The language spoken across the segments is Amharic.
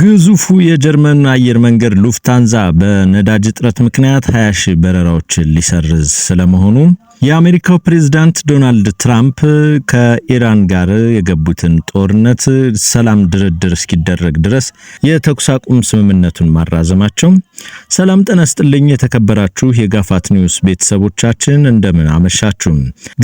ግዙፉ የጀርመን አየር መንገድ ሉፍታንዛ በነዳጅ እጥረት ምክንያት 20 ሺህ በረራዎችን ሊሰርዝ ስለመሆኑ፣ የአሜሪካው ፕሬዝዳንት ዶናልድ ትራምፕ ከኢራን ጋር የገቡትን ጦርነት ሰላም ድርድር እስኪደረግ ድረስ የተኩስ አቁም ስምምነቱን ማራዘማቸው፣ ሰላም ጤና ይስጥልኝ የተከበራችሁ የጋፋት ኒውስ ቤተሰቦቻችን እንደምን አመሻችሁ።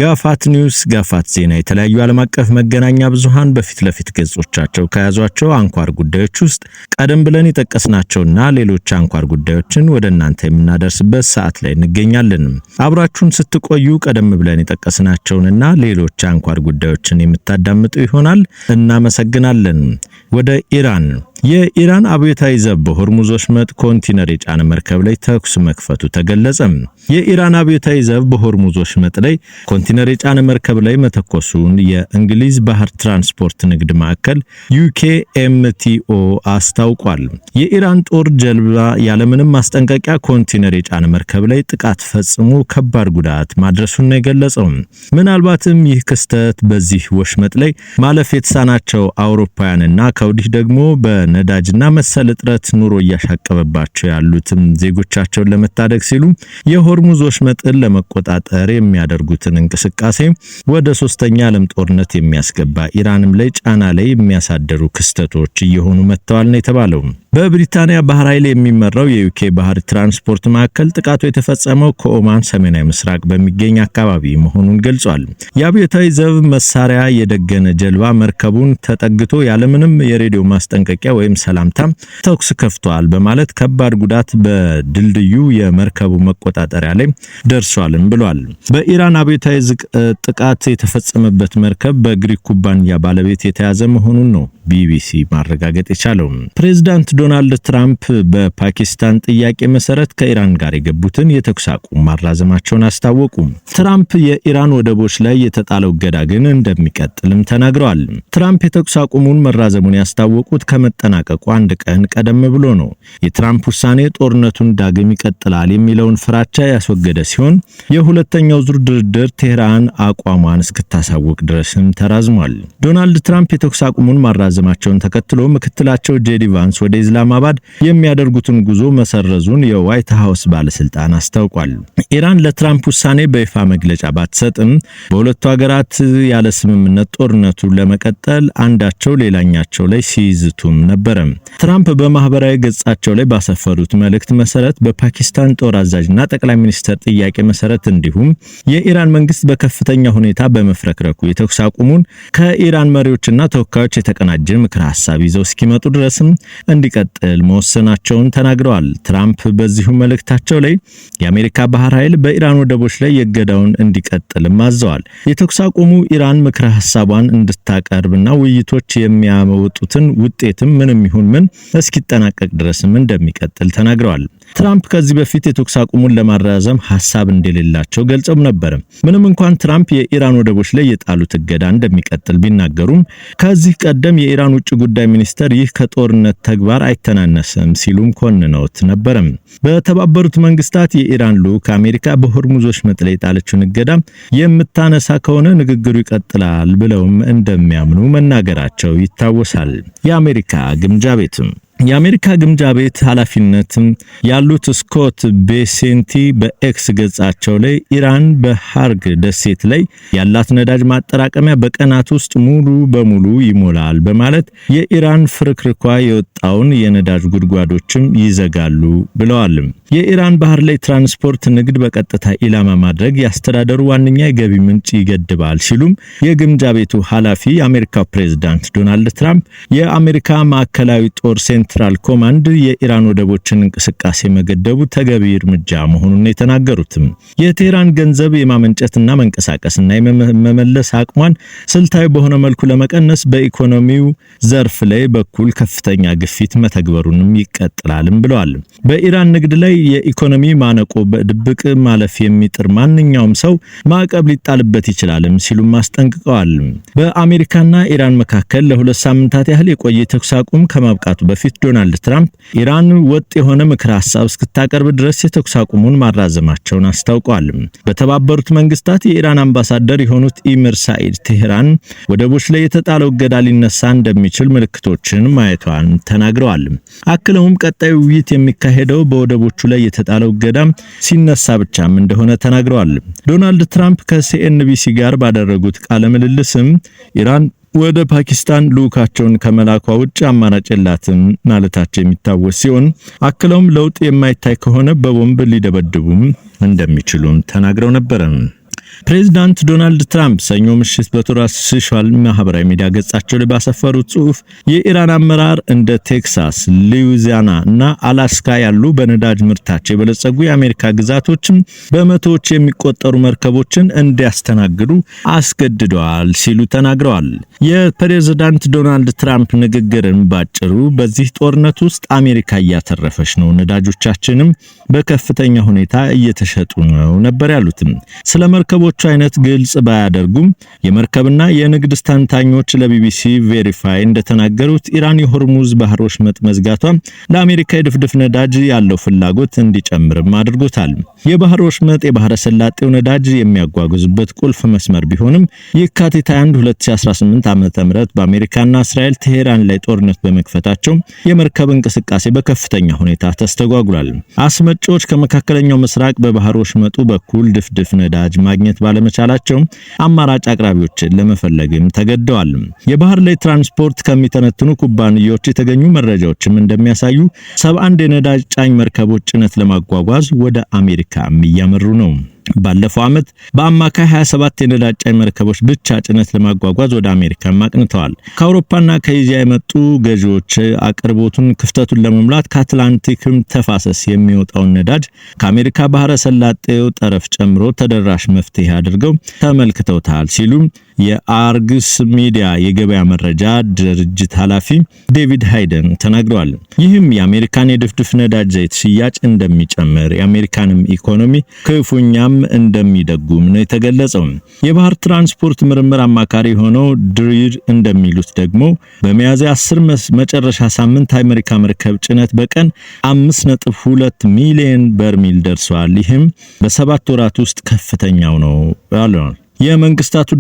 ጋፋት ኒውስ፣ ጋፋት ዜና የተለያዩ ዓለም አቀፍ መገናኛ ብዙሃን በፊት ለፊት ገጾቻቸው ከያዟቸው አንኳር ጉዳዮች ውስጥ ቀደም ብለን የጠቀስናቸውና ሌሎች አንኳር ጉዳዮችን ወደ እናንተ የምናደርስበት ሰዓት ላይ እንገኛለን። አብራችሁን ስትቆዩ ቀደም ብለን የጠቀስናቸውንና ሌሎች አንኳር ጉዳዮችን የምታዳምጡ ይሆናል። እናመሰግናለን። ወደ ኢራን። የኢራን አብዮታዊ ዘብ በሆርሙዝ ወሽመጥ ኮንቲነር የጫነ መርከብ ላይ ተኩስ መክፈቱ ተገለጸ። የኢራን አብዮታዊ ዘብ በሆርሙዝ ወሽመጥ ላይ ኮንቲነር የጫነ መርከብ ላይ መተኮሱን የእንግሊዝ ባህር ትራንስፖርት ንግድ ማዕከል UKMTO አስታውቋል። የኢራን ጦር ጀልባ ያለምንም ማስጠንቀቂያ ኮንቲነር የጫነ መርከብ ላይ ጥቃት ፈጽሞ ከባድ ጉዳት ማድረሱን ነው የገለጸው። ምናልባትም ይህ ክስተት በዚህ ወሽመጥ ላይ ማለፍ የተሳናቸው አውሮፓውያንና ከወዲህ ደግሞ በነዳጅና መሰል እጥረት ኑሮ እያሻቀበባቸው ያሉትም ዜጎቻቸውን ለመታደግ ሲሉ የሆርሙዝ ወሽመጥን ለመቆጣጠር የሚያደርጉትን እንቅስቃሴ ወደ ሶስተኛ ዓለም ጦርነት የሚያስገባ ኢራንም ላይ ጫና ላይ የሚያሳደሩ ክስተቶች እየሆኑ መጥተዋል ነው የተባለው። በብሪታንያ ባህር ኃይል የሚመራው የዩኬ ባህር ትራንስፖርት ማዕከል ጥቃቱ የተፈጸመው ከኦማን ሰሜናዊ ምስራቅ በሚገኝ አካባቢ መሆኑን ገልጿል። የአብዮታዊ ዘብ መሳሪያ የደገነ ጀልባ መርከቡን ተጠግቶ ያለምንም የሬዲዮ ማስጠንቀቂያ ወይም ሰላምታ ተኩስ ከፍቷል በማለት ከባድ ጉዳት በድልድዩ የመርከቡ መቆጣጠሪያ ላይ ደርሷልም ብሏል። በኢራን አብዮታዊ ጥቃት የተፈጸመበት መርከብ በግሪክ ኩባንያ ባለቤት የተያዘ መሆኑን ነው ቢቢሲ ማረጋገጥ የቻለው። ፕሬዝዳንት ዶናልድ ትራምፕ በፓኪስታን ጥያቄ መሰረት ከኢራን ጋር የገቡትን የተኩስ አቁም ማራዘማቸውን አስታወቁ። ትራምፕ የኢራን ወደቦች ላይ የተጣለው እገዳ ግን እንደሚቀጥልም ተናግረዋል። ትራምፕ የተኩስ አቁሙን መራዘሙን ያስታወቁት ከመጠናቀቁ አንድ ቀን ቀደም ብሎ ነው። የትራምፕ ውሳኔ ጦርነቱን ዳግም ይቀጥላል የሚለውን ፍራቻ ያስወገደ ሲሆን የሁለተኛው ዙር ድርድር ቴህራን አቋሟን እስክታሳውቅ ድረስም ተራዝሟል። ዶናልድ ትራምፕ የተኩስ አቁሙን ማራዘማቸውን ተከትሎ ምክትላቸው ጄዲ ቫንስ ወደ ኢስላማባድ የሚያደርጉትን ጉዞ መሰረዙን የዋይት ሃውስ ባለስልጣን አስታውቋል። ኢራን ለትራምፕ ውሳኔ በይፋ መግለጫ ባትሰጥም በሁለቱ ሀገራት ያለ ስምምነት ጦርነቱን ለመቀጠል አንዳቸው ሌላኛቸው ላይ ሲይዝቱም ነበር። ትራምፕ በማህበራዊ ገጻቸው ላይ ባሰፈሩት መልእክት መሰረት በፓኪስታን ጦር አዛዥና ጠቅላይ ሚኒስትር ጥያቄ መሰረት እንዲሁም የኢራን መንግስት በከፍተኛ ሁኔታ በመፍረክረኩ የተኩስ አቁሙን ከኢራን መሪዎችና ተወካዮች የተቀናጀ ምክር ሐሳብ ይዘው እስኪመጡ ድረስም እንዲቀጥል መወሰናቸውን ተናግረዋል። ትራምፕ በዚሁ መልእክታቸው ላይ የአሜሪካ ባህር ኃይል በኢራን ወደቦች ላይ የገዳውን እንዲቀጥልም አዘዋል። የተኩስ አቁሙ ኢራን ምክር ሐሳቧን እንድታቀርብና ውይይቶች የሚያመጡትን ውጤትም ምንም ይሁን ምን እስኪጠናቀቅ ድረስም እንደሚቀጥል ተናግረዋል። ትራምፕ ከዚህ በፊት የተኩስ አቁሙን ለማራዘም ሐሳብ እንደሌላቸው ገልጸው ነበር። ምንም እንኳን ትራምፕ የኢራን ወደቦች ላይ የጣሉት እገዳ እንደሚቀጥል ቢናገሩም ከዚህ ቀደም የኢራን ውጭ ጉዳይ ሚኒስተር ይህ ከጦርነት ተግባር አይተናነስም ሲሉም ኮንነውት ነበር። በተባበሩት መንግስታት የኢራን ልዑክ አሜሪካ በሆርሙዝ ወሽመጥ ላይ የጣለችውን እገዳ የምታነሳ ከሆነ ንግግሩ ይቀጥላል ብለውም እንደሚያምኑ መናገራቸው ይታወሳል። የአሜሪካ ግምጃ ቤት ኃላፊነት ያሉት ስኮት ቤሴንቲ በኤክስ ገጻቸው ላይ ኢራን በሃርግ ደሴት ላይ ያላት ነዳጅ ማጠራቀሚያ በቀናት ውስጥ ሙሉ በሙሉ ይሞላል በማለት የኢራን ፍርክርኳ የወጣውን የነዳጅ ጉድጓዶችም ይዘጋሉ ብለዋል። የኢራን ባህር ላይ ትራንስፖርት ንግድ በቀጥታ ኢላማ ማድረግ ያስተዳደሩ ዋነኛ የገቢ ምንጭ ይገድባል ሲሉም የግምጃ ቤቱ ኃላፊ የአሜሪካው ፕሬዝዳንት ዶናልድ ትራምፕ የአሜሪካ ማዕከላዊ ጦር ሴንትራል ኮማንድ የኢራን ወደቦችን እንቅስቃሴ መገደቡ ተገቢ እርምጃ መሆኑን የተናገሩትም የቴህራን ገንዘብ የማመንጨትና መንቀሳቀስና የመመለስ አቅሟን ስልታዊ በሆነ መልኩ ለመቀነስ በኢኮኖሚው ዘርፍ ላይ በኩል ከፍተኛ ግፊት መተግበሩንም ይቀጥላልም ብለዋል። በኢራን ንግድ ላይ የኢኮኖሚ ማነቆ በድብቅ ማለፍ የሚጥር ማንኛውም ሰው ማዕቀብ ሊጣልበት ይችላልም ሲሉም አስጠንቅቀዋል። በአሜሪካና ኢራን መካከል ለሁለት ሳምንታት ያህል የቆየ ተኩስ አቁም ከማብቃቱ በፊት ዶናልድ ትራምፕ ኢራን ወጥ የሆነ ምክረ ሐሳብ እስክታቀርብ ድረስ የተኩስ አቁሙን ማራዘማቸውን አስታውቀዋል። በተባበሩት መንግስታት የኢራን አምባሳደር የሆኑት ኢሚር ሳኢድ ቴህራን ወደቦች ላይ የተጣለው እገዳ ሊነሳ እንደሚችል ምልክቶችን ማየቷን ተናግረዋል። አክለውም ቀጣዩ ውይይት የሚካሄደው በወደቦቹ ላይ የተጣለው እገዳ ሲነሳ ብቻም እንደሆነ ተናግረዋል። ዶናልድ ትራምፕ ከሲኤንቢሲ ጋር ባደረጉት ቃለ ምልልስም ኢራን ወደ ፓኪስታን ልዑካቸውን ከመላኳ ውጭ አማራጭ የላትም ማለታቸው የሚታወስ ሲሆን አክለውም ለውጥ የማይታይ ከሆነ በቦምብ ሊደበድቡም እንደሚችሉም ተናግረው ነበር። ፕሬዝዳንት ዶናልድ ትራምፕ ሰኞ ምሽት በትሩዝ ሶሻል ማህበራዊ ሚዲያ ገጻቸው ላይ ባሰፈሩት ጽሑፍ የኢራን አመራር እንደ ቴክሳስ፣ ሉዊዚያና እና አላስካ ያሉ በነዳጅ ምርታቸው የበለጸጉ የአሜሪካ ግዛቶችም በመቶዎች የሚቆጠሩ መርከቦችን እንዲያስተናግዱ አስገድደዋል ሲሉ ተናግረዋል። የፕሬዝዳንት ዶናልድ ትራምፕ ንግግርን ባጭሩ በዚህ ጦርነት ውስጥ አሜሪካ እያተረፈች ነው፣ ነዳጆቻችንም በከፍተኛ ሁኔታ እየተሸጡ ነው ነበር ያሉትም። ስለ መርከቦቹ አይነት ግልጽ ባያደርጉም የመርከብና የንግድ ተንታኞች ለቢቢሲ ቬሪፋይ እንደተናገሩት ኢራን የሆርሙዝ ባህር ወሽመጥ መዝጋቷ ለአሜሪካ የድፍድፍ ነዳጅ ያለው ፍላጎት እንዲጨምርም አድርጎታል። የባህር ወሽመጥ የባህረ ሰላጤው ነዳጅ የሚያጓጉዝበት ቁልፍ መስመር ቢሆንም የካቲት 21 2018 ዓ.ም በአሜሪካና እስራኤል ቴሄራን ላይ ጦርነት በመክፈታቸው የመርከብ እንቅስቃሴ በከፍተኛ ሁኔታ ተስተጓጉሏል። አስመጪዎች ከመካከለኛው ምስራቅ በባህር ወሽመጡ በኩል ድፍድፍ ነዳጅ ማግኘት ባለመቻላቸው አማራጭ አቅራቢዎችን ለመፈለግም ተገደዋል። የባህር ላይ ትራንስፖርት ከሚተነትኑ ኩባንያዎች የተገኙ መረጃዎችም እንደሚያሳዩ 71 የነዳጅ ጫኝ መርከቦች ጭነት ለማጓጓዝ ወደ አሜሪካ እያመሩ ነው። ባለፈው ዓመት በአማካይ 27 የነዳጅ ጫኝ መርከቦች ብቻ ጭነት ለማጓጓዝ ወደ አሜሪካ ማቅንተዋል። ከአውሮፓና ከኤዥያ የመጡ ገዢዎች አቅርቦቱን ክፍተቱን ለመሙላት ከአትላንቲክም ተፋሰስ የሚወጣውን ነዳጅ ከአሜሪካ ባህረ ሰላጤው ጠረፍ ጨምሮ ተደራሽ መፍትሄ አድርገው ተመልክተውታል ሲሉ የአርግስ ሚዲያ የገበያ መረጃ ድርጅት ኃላፊ ዴቪድ ሃይደን ተናግረዋል። ይህም የአሜሪካን የድፍድፍ ነዳጅ ዘይት ሽያጭ እንደሚጨምር የአሜሪካንም ኢኮኖሚ ክፉኛም እንደሚደጉም ነው የተገለጸው። የባህር ትራንስፖርት ምርምር አማካሪ ሆነው ድሪር እንደሚሉት ደግሞ በሚያዝያ 10 መጨረሻ ሳምንት የአሜሪካ መርከብ ጭነት በቀን 5.2 ሚሊዮን በርሜል ደርሷል። ይህም በ7 ወራት ውስጥ ከፍተኛው ነው ያለው የመንግስታቱ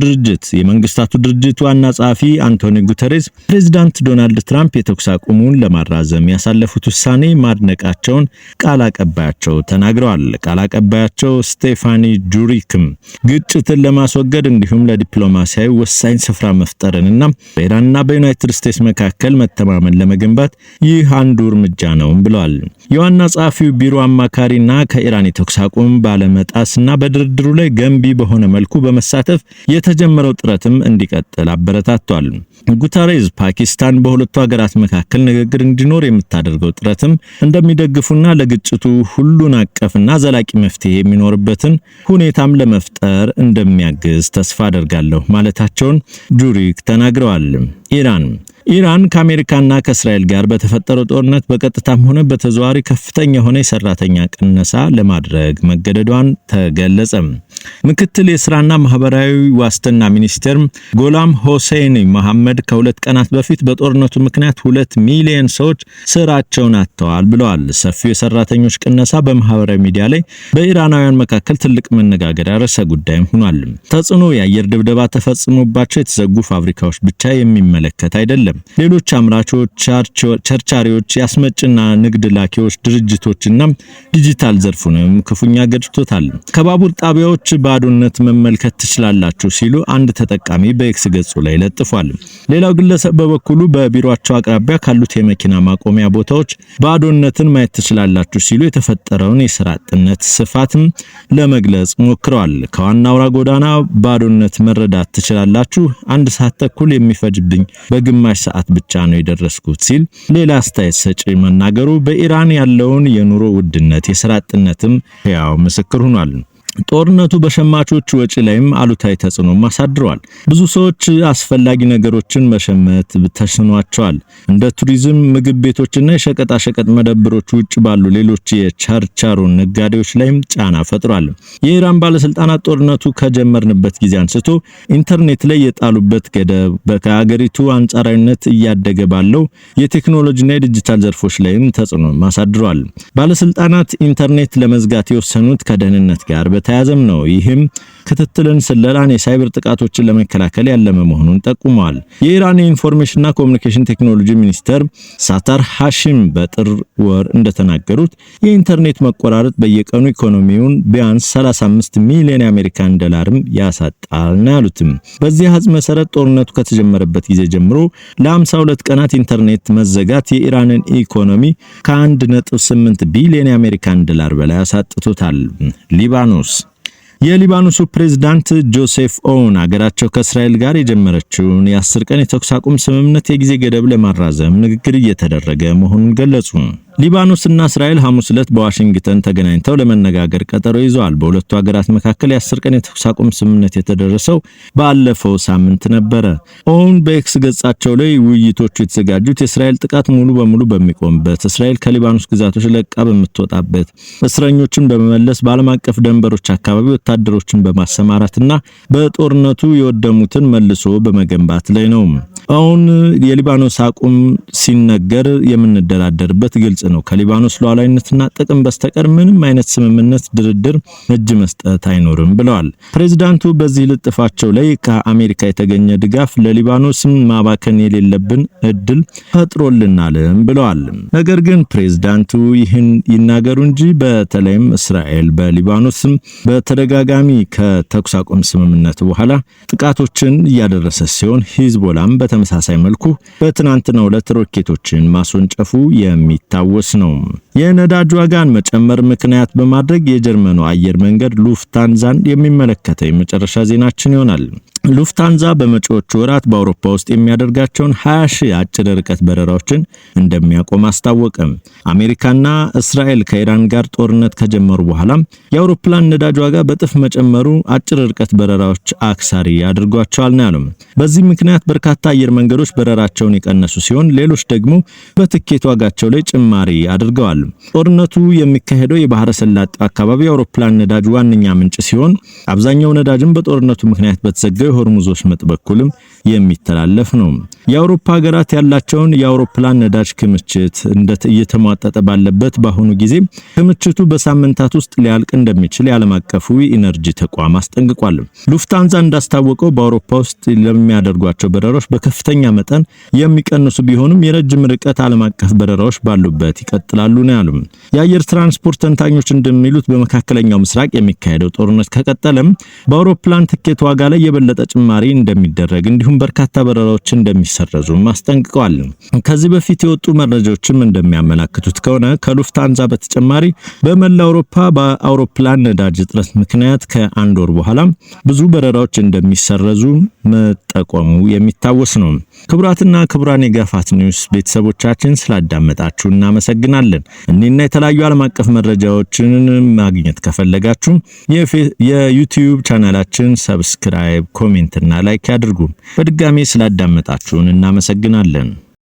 ድርጅት ዋና ጸሐፊ አንቶኒ ጉተሬስ ፕሬዝዳንት ዶናልድ ትራምፕ የተኩስ አቁሙን ለማራዘም ያሳለፉት ውሳኔ ማድነቃቸውን ቃል አቀባያቸው ተናግረዋል። ቃል አቀባያቸው ስቴፋኒ ጁሪክም ግጭትን ለማስወገድ እንዲሁም ለዲፕሎማሲያዊ ወሳኝ ስፍራ መፍጠርንና በኢራንና በዩናይትድ ስቴትስ መካከል መተማመን ለመገንባት ይህ አንዱ እርምጃ ነው ብለዋል። የዋና ጸሐፊው ቢሮ አማካሪና ከኢራን የተኩስ አቁም ባለመጣስና በድርድሩ ላይ ገንቢ በሆነ መልኩ በመሳተፍ የተጀመረው ጥረትም እንዲቀጥል አበረታቷል። ጉተሬዝ ፓኪስታን በሁለቱ ሀገራት መካከል ንግግር እንዲኖር የምታደርገው ጥረትም እንደሚደግፉና ለግጭቱ ሁሉን አቀፍና ዘላቂ መፍትሄ የሚኖርበትን ሁኔታም ለመፍጠር እንደሚያግዝ ተስፋ አደርጋለሁ ማለታቸውን ጁሪክ ተናግረዋል። ኢራን ከአሜሪካና ከእስራኤል ጋር በተፈጠረው ጦርነት በቀጥታም ሆነ በተዘዋዋሪ ከፍተኛ የሆነ የሰራተኛ ቅነሳ ለማድረግ መገደዷን ተገለጸ። ምክትል የስራና ማህበራዊ ዋስትና ሚኒስትር ጎላም ሆሴይኒ መሐመድ ከሁለት ቀናት በፊት በጦርነቱ ምክንያት 2 ሚሊዮን ሰዎች ስራቸውን አጥተዋል ብለዋል። ሰፊው የሰራተኞች ቅነሳ በማህበራዊ ሚዲያ ላይ በኢራናውያን መካከል ትልቅ መነጋገሪያ ርዕሰ ጉዳይም ሆኗል። ተጽዕኖ የአየር ድብደባ ተፈጽሞባቸው የተዘጉ ፋብሪካዎች ብቻ የሚመለከት አይደለም። ሌሎች አምራቾች፣ ቸርቻሪዎች፣ ያስመጭና ንግድ ላኪዎች ድርጅቶችና ዲጂታል ዘርፉንም ክፉኛ ገድቶታል። ከባቡር ጣቢያዎች ባዶነት መመልከት ትችላላችሁ ሲሉ አንድ ተጠቃሚ በኤክስ ገጹ ላይ ለጥፏል። ሌላው ግለሰብ በበኩሉ በቢሮአቸው አቅራቢያ ካሉት የመኪና ማቆሚያ ቦታዎች ባዶነትን ማየት ትችላላችሁ ሲሉ የተፈጠረውን የሥራ አጥነት ስፋትም ለመግለጽ ሞክረዋል። ከዋና አውራ ጎዳና ባዶነት መረዳት ትችላላችሁ፣ 1 ሰዓት ተኩል የሚፈጅብኝ በግማሽ ሰዓት ብቻ ነው የደረስኩት ሲል ሌላ አስተያየት ሰጪ መናገሩ በኢራን ያለውን የኑሮ ውድነት የሥራ አጥነትም ያው ምስክር ሆኗል። ጦርነቱ በሸማቾች ወጪ ላይም አሉታዊ ተጽዕኖ አሳድሯል። ብዙ ሰዎች አስፈላጊ ነገሮችን መሸመት ተስኗቸዋል። እንደ ቱሪዝም፣ ምግብ ቤቶችና የሸቀጣሸቀጥ መደብሮች ውጭ ባሉ ሌሎች የቸርቻሮ ነጋዴዎች ላይም ጫና ፈጥሯል። የኢራን ባለስልጣናት ጦርነቱ ከጀመርንበት ጊዜ አንስቶ ኢንተርኔት ላይ የጣሉበት ገደብ በሀገሪቱ አንጻራዊነት እያደገ ባለው የቴክኖሎጂና የዲጂታል ዘርፎች ላይም ተጽዕኖ አሳድሯል። ባለስልጣናት ኢንተርኔት ለመዝጋት የወሰኑት ከደህንነት ጋር በተያያዘም ነው። ይህም ክትትልን፣ ስለላን፣ የሳይበር ጥቃቶችን ለመከላከል ያለመ መሆኑን ጠቁመዋል። የኢራን የኢንፎርሜሽንና ኮሚኒኬሽን ቴክኖሎጂ ሚኒስተር ሳታር ሃሺም በጥር ወር እንደተናገሩት የኢንተርኔት መቆራረጥ በየቀኑ ኢኮኖሚውን ቢያንስ 35 ሚሊዮን የአሜሪካን ዶላርም ያሳጣል ነው ያሉትም። በዚህ አሃዝ መሰረት ጦርነቱ ከተጀመረበት ጊዜ ጀምሮ ለ52 ቀናት ኢንተርኔት መዘጋት የኢራንን ኢኮኖሚ ከ1.8 ቢሊዮን የአሜሪካን ዶላር በላይ አሳጥቶታል። ሊባኖስ የሊባኖሱ ፕሬዝዳንት ጆሴፍ ኦውን አገራቸው ከእስራኤል ጋር የጀመረችውን የ10 ቀን የተኩስ አቁም ስምምነት የጊዜ ገደብ ለማራዘም ንግግር እየተደረገ መሆኑን ገለጹ። ሊባኖስና እስራኤል ሐሙስ ዕለት በዋሽንግተን ተገናኝተው ለመነጋገር ቀጠሮ ይዘዋል። በሁለቱ ሀገራት መካከል የ10 ቀን የተኩስ አቁም ስምምነት የተደረሰው ባለፈው ሳምንት ነበረ። ኦውን በኤክስ ገጻቸው ላይ ውይይቶቹ የተዘጋጁት የእስራኤል ጥቃት ሙሉ በሙሉ በሚቆምበት፣ እስራኤል ከሊባኖስ ግዛቶች ለቃ በምትወጣበት፣ እስረኞችን በመመለስ በዓለም አቀፍ ድንበሮች አካባቢ ወታደሮችን በማሰማራትና በጦርነቱ የወደሙትን መልሶ በመገንባት ላይ ነው። አሁን የሊባኖስ አቁም ሲነገር የምንደራደርበት ግልጽ ነው። ከሊባኖስ ሉዓላዊነትና ጥቅም በስተቀር ምንም አይነት ስምምነት፣ ድርድር፣ እጅ መስጠት አይኖርም ብለዋል። ፕሬዝዳንቱ በዚህ ልጥፋቸው ላይ ከአሜሪካ የተገኘ ድጋፍ ለሊባኖስም ማባከን የሌለብን እድል ፈጥሮልናልም ብለዋል። ነገር ግን ፕሬዝዳንቱ ይህን ይናገሩ እንጂ በተለይም እስራኤል በሊባኖስም በተደጋጋሚ ከተኩስ አቁም ስምምነት በኋላ ጥቃቶችን እያደረሰች ሲሆን ሂዝቦላም በተመሳሳይ መልኩ በትናንትናው ዕለት ሮኬቶችን ማስወንጨፉ የሚታወስ ነው። የነዳጅ ዋጋን መጨመር ምክንያት በማድረግ የጀርመኑ አየር መንገድ ሉፍታንዛን የሚመለከተው የመጨረሻ ዜናችን ይሆናል። ሉፍታንዛ በመጪዎቹ ወራት በአውሮፓ ውስጥ የሚያደርጋቸውን 20 ሺህ አጭር ርቀት በረራዎችን እንደሚያቆም አስታወቀ። አሜሪካና እስራኤል ከኢራን ጋር ጦርነት ከጀመሩ በኋላ የአውሮፕላን ነዳጅ ዋጋ በጥፍ መጨመሩ አጭር ርቀት በረራዎች አክሳሪ አድርጓቸዋል ነው ያለው። በዚህ ምክንያት በርካታ አየር መንገዶች በረራቸውን የቀነሱ ሲሆን ሌሎች ደግሞ በትኬት ዋጋቸው ላይ ጭማሪ አድርገዋል። ጦርነቱ የሚካሄደው የባህረ ሰላጤው አካባቢ የአውሮፕላን ነዳጅ ዋነኛ ምንጭ ሲሆን አብዛኛው ነዳጅም በጦርነቱ ምክንያት በተዘጋው ሆርሙዝ ወሽመጥ በኩልም የሚተላለፍ ነው። የአውሮፓ ሀገራት ያላቸውን የአውሮፕላን ነዳጅ ክምችት እየተሟጠጠ ባለበት በአሁኑ ጊዜ ክምችቱ በሳምንታት ውስጥ ሊያልቅ እንደሚችል የዓለም አቀፉ ኢነርጂ ተቋም አስጠንቅቋል። ሉፍታንዛ እንዳስታወቀው በአውሮፓ ውስጥ ለሚያደርጓቸው በረራዎች በከፍተኛ መጠን የሚቀንሱ ቢሆንም የረጅም ርቀት ዓለም አቀፍ በረራዎች ባሉበት ይቀጥላሉ ነው ያሉት። የአየር ትራንስፖርት ተንታኞች እንደሚሉት በመካከለኛው ምስራቅ የሚካሄደው ጦርነት ከቀጠለም በአውሮፕላን ትኬት ዋጋ ላይ የበለጠ ጭማሪ እንደሚደረግ እንዲሁም በርካታ በረራዎች እንደሚሰረዙ አስጠንቅቀዋል። ከዚህ በፊት የወጡ መረጃዎችም እንደሚያመላክቱት ከሆነ ከሉፍታንዛ በተጨማሪ በመላ አውሮፓ በአውሮፕላን ነዳጅ እጥረት ምክንያት ከአንድ ወር በኋላ ብዙ በረራዎች እንደሚሰረዙ መጠቆሙ የሚታወስ ነው። ክቡራትና ክቡራን የጋፋት ኒውስ ቤተሰቦቻችን ስላዳመጣችሁ እናመሰግናለን። እኒና የተለያዩ ዓለም አቀፍ መረጃዎችን ማግኘት ከፈለጋችሁ የዩቲዩብ ቻናላችን ሰብስክራይብ፣ ኮሜንት እና ላይክ ያድርጉ። በድጋሚ ስላዳመጣችሁን እናመሰግናለን።